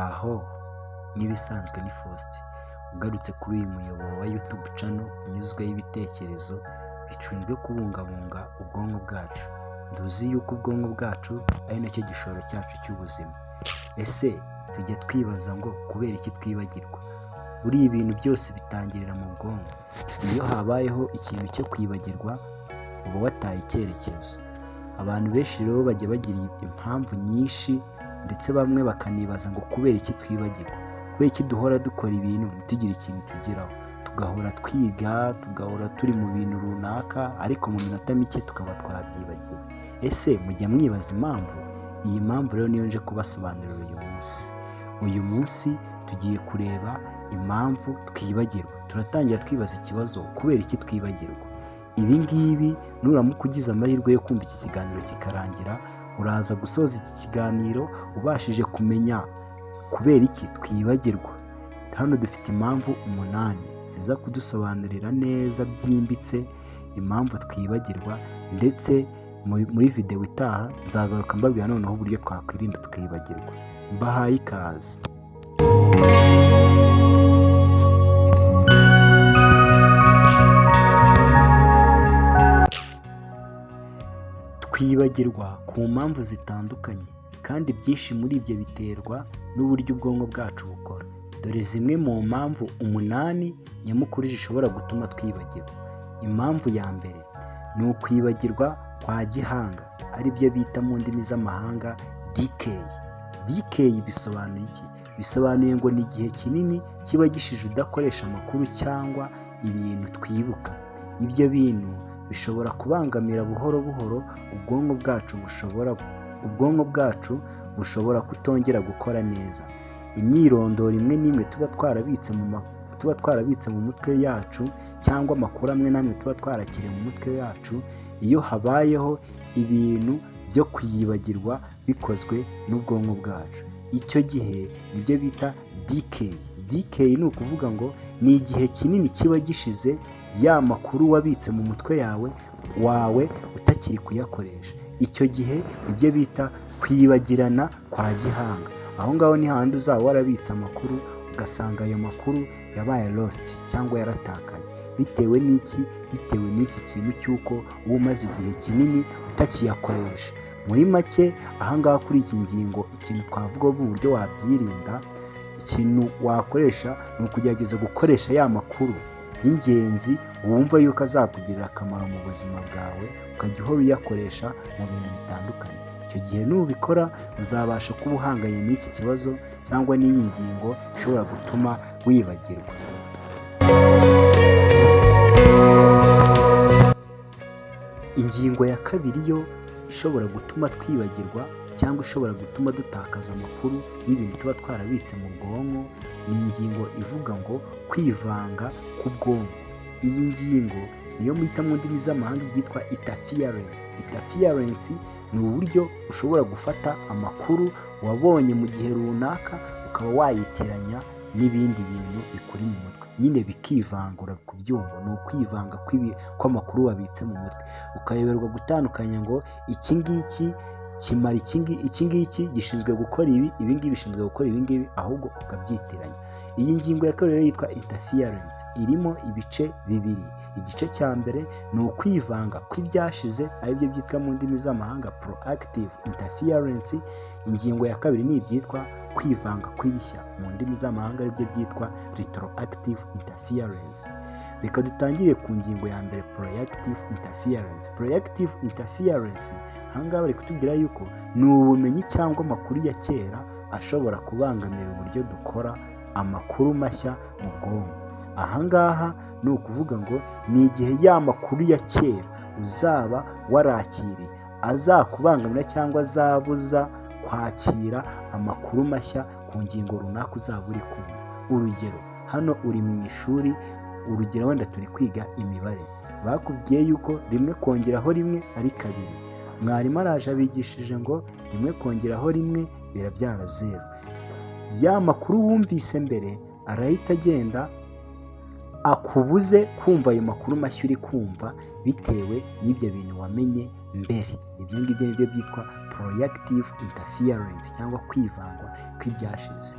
Muraho nk'ibisanzwe ni Faustin ugarutse kuri uyu muyoboro wa YouTube channel unyuzweho ibitekerezo bishinzwe kubungabunga ubwonko bwacu. Nduzi yuko ubwonko bwacu ari nacyo gishoro cyacu cy'ubuzima. Ese tujya twibaza ngo kubera iki twibagirwa? Buriya ibintu byose bitangirira mu bwonko. Iyo habayeho ikintu cyo kwibagirwa uba wataye icyerekezo. Abantu benshi rero bajya bagira impamvu nyinshi ndetse bamwe bakanibaza ngo kubera iki twibagirwa, kubera iki duhora dukora ibintu ntitugire ikintu tugeraho, tugahora twiga, tugahora turi mu bintu runaka ariko mu minota mike tukaba twabyibagiwe. Ese mujya mwibaza impamvu? Iyi mpamvu rero niyo nje kubasobanurira uyu munsi tugiye kureba impamvu twibagirwa. Turatangira twibaza ikibazo, kubera iki twibagirwa? Ibi ngibi nuramuka ugize amahirwe yo kumva iki kiganiro kikarangira, uraza gusoza iki kiganiro ubashije kumenya kubera iki twibagirwa. Hano dufite impamvu 8 ziza kudusobanurira neza byimbitse impamvu twibagirwa, ndetse muri video itaha nzagaruka mbabwira noneho uburyo twakwirinda twibagirwa. Mbahaye ikaze. Twibagirwa ku mpamvu zitandukanye kandi byinshi muri ibyo biterwa n'uburyo ubwonko bwacu bukora. Dore zimwe mu mpamvu 8 nyamukuru zishobora gutuma twibagirwa. Impamvu ya mbere ni ukwibagirwa kwa gihanga, ari byo bita mu ndimi z'amahanga decay. Decay bisobanuye iki? Bisobanuye ngo ni igihe kinini kiba gishije udakoresha amakuru cyangwa ibintu twibuka. Ibyo bintu bishobora kubangamira buhoro buhoro ubwonko bwacu bushobora kutongera gukora neza. Imyirondoro imwe n'imwe tuba twarabitse mu mutwe yacu, cyangwa amakuru amwe n'amwe tuba twarakiriye mu mutwe yacu, iyo habayeho ibintu byo kuyibagirwa bikozwe n'ubwonko bwacu, icyo gihe nibyo bita decay. Decay ni ukuvuga ngo ni igihe kinini kiba gishize ya makuru wabitse mu mutwe wawe utakiri kuyakoresha. Icyo gihe nibyo bita kwibagirana kwa gihanga. Aho ngaho ni handi uzaba warabitse amakuru ugasanga ayo makuru yabaye lost cyangwa yaratakaye. Bitewe n'iki? Bitewe n'iki kintu cy'uko uba umaze igihe kinini utakiyakoresha. Muri make aha ngaha kuri iki ngingo ikintu twavuga uburyo wabyirinda, ikintu wakoresha ni ukugerageza gukoresha ya makuru y'ingenzi wumva yuko azakugirira akamaro mu buzima bwawe, ukajya uhora uyakoresha mu bintu bitandukanye. Icyo gihe nubikora uzabasha kuba uhanganye n'iki kibazo cyangwa n'iyi ngingo ishobora gutuma wibagirwa. Ingingo ya kabiri yo ishobora gutuma twibagirwa cyangwa ishobora gutuma dutakaza amakuru y'ibintu tuba twarabitse mu bwonko, ni ingingo ivuga ngo kwivanga k'ubwonko. Iyi ngingo niyo mwita mu ndimi z'amahanga byitwa interference. Interference ni uburyo ushobora gufata amakuru wabonye mu gihe runaka ukaba wayitiranya n'ibindi bintu bikuri mu mutwe, nyine bikivangura ku byumva. Ni ukwivanga kw'amakuru wabitse mu mutwe, ukayoberwa gutandukanya ngo iki ngiki kimara iki ngiki gishinzwe gukora ibi, ibi ngibi bishinzwe gukora ibi ngibi, ahubwo ukabyitiranya. Iyi ngingo ya kabiri yitwa interference, irimo ibice bibiri. Igice cya mbere ni ukwivanga kw'ibyashize, aribyo byitwa mu ndimi z'amahanga proactive interference. Ingingo ya kabiri ni ibyitwa kwivanga kw'ibishya, mu ndimi z'amahanga aribyo byitwa retroactive interference. Reka dutangire ku ngingo ya mbere, proactive interference. Proactive interference ahangaha bari kutubwira yuko ni ubumenyi cyangwa amakuru ya kera ashobora kubangamira uburyo dukora amakuru mashya mu bwonko. Ahangaha ni ukuvuga ngo ni igihe ya makuru ya kera uzaba warakiriye azakubangamira cyangwa azabuza kwakira amakuru mashya ku ngingo runaka uzaba uri kumva. Urugero, hano uri mu ishuri, urugero wenda turi kwiga imibare, bakubwiye yuko 1 kongeraho 1 ari 2. Mwarimu araje abigishije ngo 1 kongeraho 1 birabyara 0. Ya makuru wumvise mbere arahita agenda akubuze kumva ayo makuru mashya uri kumva bitewe n'ibyo bintu wamenye mbere. Ibyo ngibyo nibyo byitwa proactive interference cyangwa kwivangwa kw'ibyashize.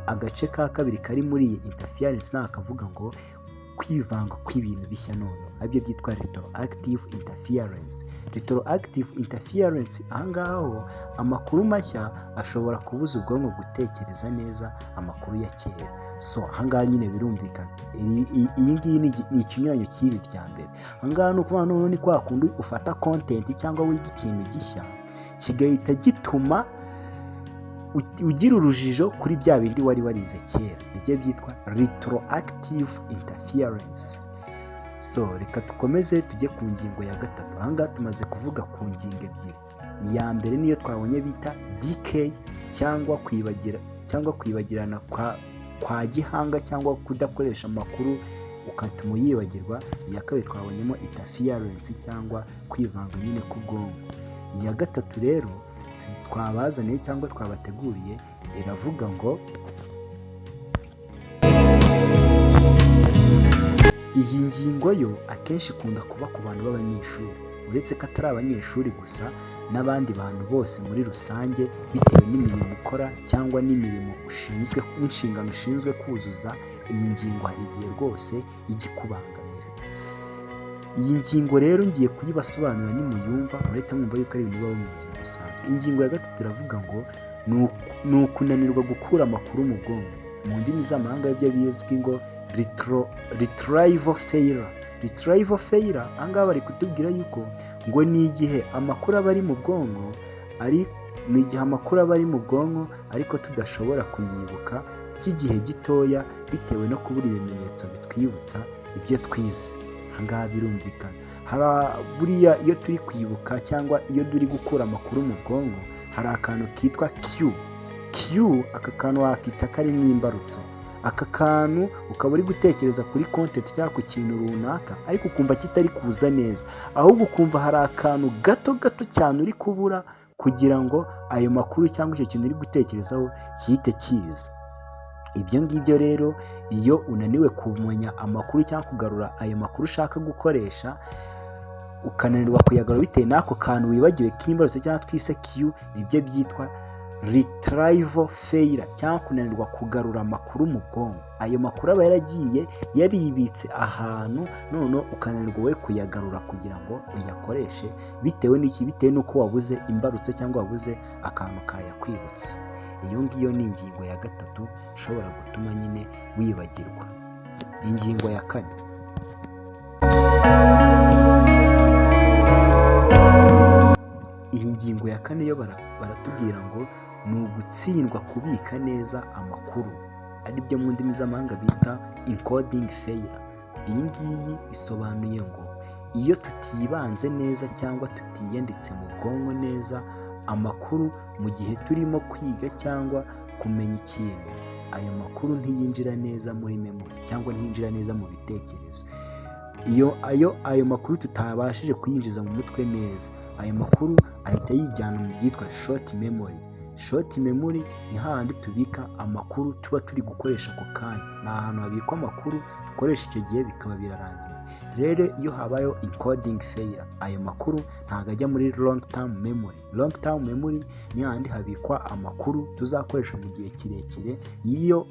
Agace ka kabiri kari muri iyi interference ni akavuga ngo kwivanga kw'ibintu bishya none, aribyo byitwa retroactive interference. Retroactive interference ahangaha ho amakuru mashya ashobora kubuza ubwonko gutekereza neza amakuru ya kera. So ahangaha nyine birumvikana, iyi ngiyi ni ikinyuranyo cy'iri rya mbere. Ahangaha ni ukuvuga none ni kwa kundi ufata content cyangwa wiga ikintu gishya kigahita gituma ugira urujijo kuri bya bindi wari warize kera, nibyo byitwa retroactive interference. So reka dukomeze tujye ku ngingo ya gatatu. Ahangaha tumaze kuvuga ku ngingo ebyiri. Iya mbere niyo twabonye bita decay cyangwa kwibagirana kwa gihanga cyangwa kudakoresha amakuru ukatuma uyibagirwa. Iya kabiri twabonyemo interference cyangwa kwivanga nyine k'ubwonko. Iya gatatu rero twabazaniye cyangwa twabateguriye iravuga ngo iyi ngingo yo akenshi ikunda kuba ku bantu b'abanyeshuri, uretse ko atari abanyeshuri gusa n'abandi bantu bose muri rusange, bitewe n'imirimo ukora cyangwa n'imirimo ushinzwe n'inshingano ushinzwe kuzuza. Iyi ngingo hari igihe rwose ijya ikubangamira. Iyi ngingo rero ngiye kuyibasobanurira nimuyumva murahita mwumva yuko ari ibintu bibaho mu buzima busanzwe. Ingingo ya gatatu iravuga ngo ni ukunanirwa gukura amakuru mu bwonko. Mu ndimi z'amahanga ibyo bizwi ngo retrieval failure. Retrieval failure ahangaha bari kutubwira yuko ngo ni igihe amakuru aba ari mu bwonko ariko tudashobora kuyibuka by'igihe gitoya bitewe no kubura ibimenyetso bitwibutsa ibyo twize. Ahangaha birumvikana, buriya iyo turi kwibuka cyangwa iyo turi gukura amakuru mu bwonko hari akantu kitwa Q. Aka kantu wakita kari nk'imbarutso. Aka kantu ukaba uri gutekereza kuri content cyangwa ku kintu runaka ariko ukumva kitari kuza neza, ahubwo ukumva hari akantu gato cyane uri kubura kugira ngo ayo makuru cyangwa icyo kintu uri gutekerezaho gihite kiza. Ibyo ngibyo rero iyo unaniwe kumenya amakuru cyangwa kugarura ayo makuru ushaka gukoresha, ukananirwa kuyagarura bitewe n'ako kantu wibagiwe k'imbarutso cyangwa twise Q, nibyo byitwa retrieval failure cyangwa kunanirwa kugarura amakuru mu bwonko. Ayo makuru aba yaragiye yaribitse ahantu, none ukananirwa we kuyagarura kugira ngo uyakoreshe bitewe n'iki? Bitewe n'uko wabuze imbarutso cyangwa wabuze akantu kayakwibutsa. Iyo ngiyo ni ingingo ya gatatu ishobora gutuma nyine wibagirwa. Ingingo ya kane, iyi ngingo ya kane yo baratubwira ngo ni ugutsindwa kubika neza amakuru, aribyo mu ndimi z'amahanga bita encoding failure. Iyi ngiyi isobanuye ngo iyo tutibanze neza cyangwa tutiyanditse mu bwonko neza amakuru mu gihe turimo kwiga cyangwa kumenya ikintu, ayo makuru ntiyinjira neza muri memory cyangwa ntiyinjira neza mu bitekerezo. Ayo makuru tutabashije kuyinjiza mu mutwe neza, ayo makuru ahita yijyana mu byitwa short memory. Short memory ni hahandi tubika amakuru tuba turi gukoresha ako kanya. Ni ahantu habikwa amakuru dukoresha icyo gihe bikaba birarangiye. Rero iyo habayeho encoding failure, ayo makuru ntabwo ajya muri long term memory. Long term memory ni hahandi habikwa amakuru tuzakoresha mu gihe kirekire. Iyo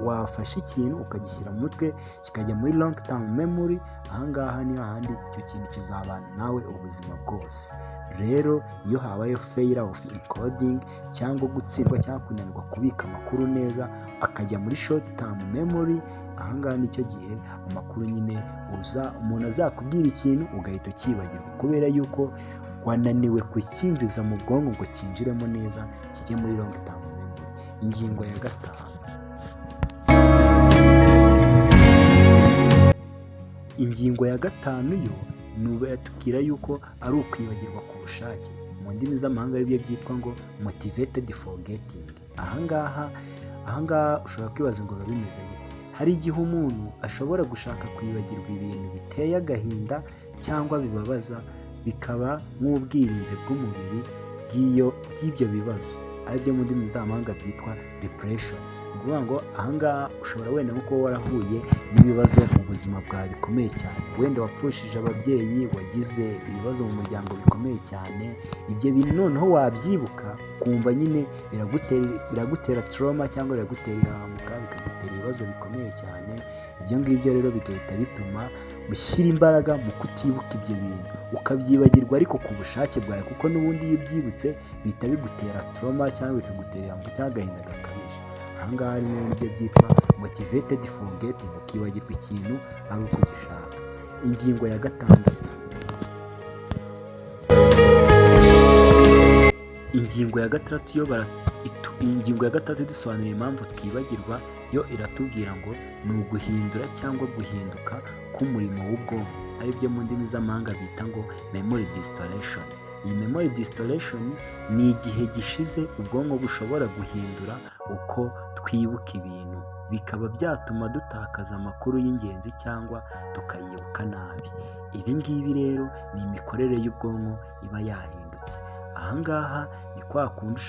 wafashe ikintu ukagishyira mu mutwe kikajya muri long term memory, ahangaha ni hahandi icyo kintu kizabana nawe ubuzima bwose. Rero iyo habayeho failure of encoding cyangwa gutsindwa cyangwa kunanirwa kubika amakuru neza akajya muri short term memory, ahangaha nicyo gihe amakuru nyine umuntu azakubwira ikintu ugahita ukibagirwa kubera yuko wananiwe kucyinjiza mu bwonko ngo cyinjiremo neza kijye muri long term memory. Ingingo ya gatanu, ingingo ya gatanu yo yatubwira yuko ari ukwibagirwa ku bushake. Mu ndimi z'amahanga aribyo byitwa ngo motivated forgetting. Ahangaha ushobora kwibaza ngo biba bimeze bite? Hari igihe umuntu ashobora gushaka kwibagirwa ibintu biteye agahinda cyangwa bibabaza, bikaba nk'ubwirinzi bw'umubiri bw'ibyo bibazo, aribyo mu ndimi z'amahanga byitwa depression. ukuvuga ngo ahangaha ushobora wenda nko kuba warahuye n'ibibazo mu buzima bwawe bikomeye cyane, wenda wapfushije ababyeyi, wagize ibibazo mu muryango bikomeye cyane, ibyo bintu noneho wabyibuka kumva nyine biragutera trauma cyangwa biragutera ihahamuka, bikagutera ibibazo bikomeye cyane. Ibyo ngibyo rero bigahita bituma ushyira imbaraga mu kutibuka ibyo bintu, ukabyibagirwa ariko ku bushake bwawe, kuko n'ubundi iyo ubyibutse bihita bigutera trauma cyangwa bikagutera ihahamuka cyangwa agahinda gakabije. Ahangaha rero nibyo byitwa motivated forgetting, ukibagirwa ikintu ari uko ugishaka. Ingingo ya gatandatu. Ingingo ya gatatu idusobanurira impamvu twibagirwa, yo iratubwira ngo ni uguhindura cyangwa guhinduka k'umurimo w'ubwonko, ari byo mu ndimi z'amahanga bita ngo memory distortion. Iyi memory distortion ni igihe gishize ubwonko bushobora guhindura uko twibuka ibintu, bikaba byatuma dutakaza amakuru y'ingenzi cyangwa tukayibuka nabi. Ibi ngibi rero ni imikorere y'ubwonko iba yahindutse. Ahangaha ni kwa kundi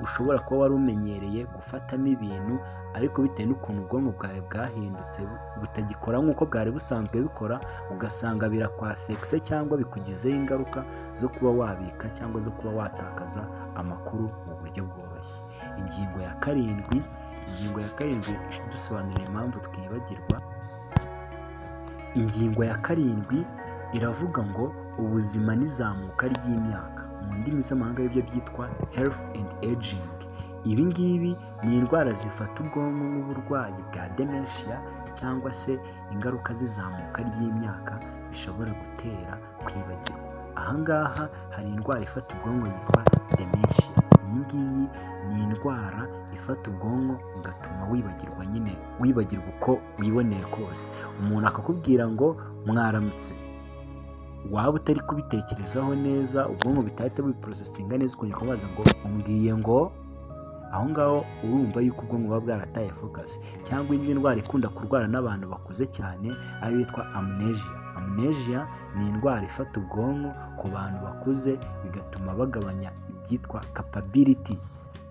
ushobora kuba wari umenyereye gufatamo ibintu, ariko bitewe n'ukuntu ubwonko bwawe bwahindutse butagikora nk'uko bwari busanzwe bikora, ugasanga birakwafekise cyangwa bikugizeho ingaruka zo kuba wabika cyangwa zo kuba watakaza amakuru mu buryo bworoshye. Ingingo ya karindwi dusobanurira impamvu twibagirwa. Ingingo ya karindwi iravuga ngo ubuzima n'izamuka ry'imyaka, mu ndimi z'amahanga aribyo byitwa health and aging. Ibi ngibi ni indwara zifata ubwonko nk'uburwayi bwa dementia cyangwa se ingaruka z'izamuka ry'imyaka bishobora gutera kwibagirwa. Ahangaha hari indwara ifata ubwonko yitwa dementia. Iyi ngiyi ni indwara ifata ubwonko igatuma wibagirwa uko wiboneye kose. Umuntu akakubwira ngo mwaramutse, waba utari kubitekerezaho neza, ubwonko bitahita bubiprosesinga neza, ukongera ukabaza ngo umbwiye ngo, aho ngaho urumva yuko ubwonko buba bwarataye focus. Cyangwa indi ndwara ikunda kurwara n'abantu bakuze cyane ariyo yitwa amnesia. Amnesia ni indwara ifata ubwonko ku bantu bakuze, bigatuma bagabanya ibyitwa capability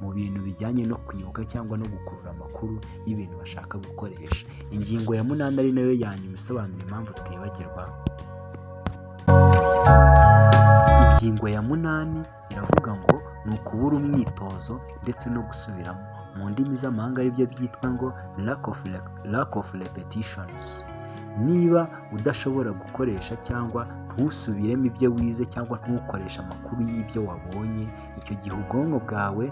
mu bintu bijyanye no kwibuka cyangwa no gukurura amakuru y'ibintu bashaka gukoresha. Ingingo ya 8 ari nayo ya nyuma isobanura impamvu twibagirwa. Ingingo ya 8 iravuga ngo ni ukubura umwitozo ndetse no gusubiramo, mu ndimi z'amahanga aribyo byitwa ngo lack of repetitions. Niba udashobora gukoresha cyangwa ntusubiremo ibyo wize cyangwa ntukoreshe amakuru y'ibyo wabonye, icyo gihe ubwonko bwawe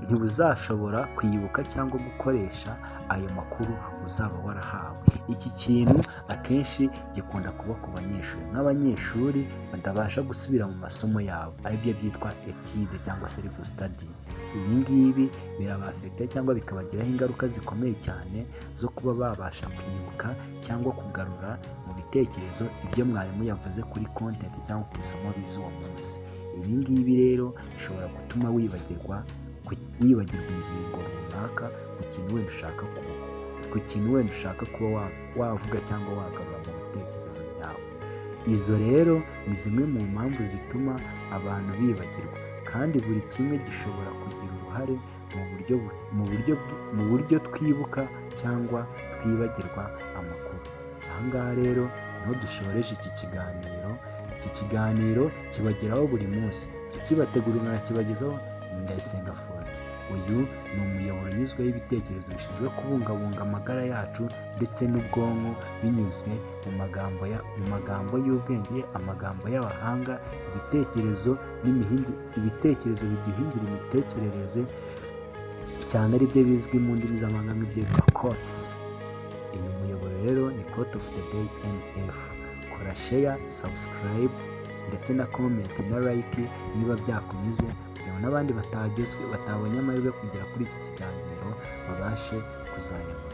ntibuzashobora kwibuka cyangwa gukoresha ayo makuru uzaba warahawe. Iki kintu akenshi gikunda kuba ku banyeshuri, nk'abanyeshuri batabasha gusubira mu masomo yabo, aribyo byitwa etude cyangwa self study. Ibi ngibi birabafekta cyangwa bikabagiraho ingaruka zikomeye cyane zo kuba babasha kwibuka cyangwa kugarura mu bitekerezo ibyo mwarimu yavuze kuri content cyangwa ku isomo bize uwo munsi. Ibi ngibi rero bishobora gutuma wibagirwa ingingo runaka ku kintu wenda ushaka kuba wavuga cyangwa wagarura mu bitekerezo byawe. Izo rero ni zimwe mu mpamvu zituma abantu bibagirwa, kandi buri kimwe gishobora kugira uruhare mu buryo twibuka cyangwa twibagirwa amakuru. Ahangaha rero niho dushoreje iki kiganiro. Iki kiganiro kibageraho buri munsi, kibategura nkanakibagezaho. Ndayisenga Faustin. Uyu ni umuyoboro unyuzweho ibitekerezo bishinzwe kubungabunga amagara yacu ndetse n'ubwonko, binyuzwe mu magambo y'ubwenge, amagambo y'abahanga, ibitekerezo biduhindura imitekerereze cyane, aribyo bizwi mu ndimi z'amahanga nk'ibyitwa quotes. Uyu muyoboro rero ni quote of the day NF. Kora share, subscribe ndetse na comment na like niba byakunyuze, kugira ngo n'abandi batabonye amahirwe kugera kuri iki kiganiro babashe kuzayabona.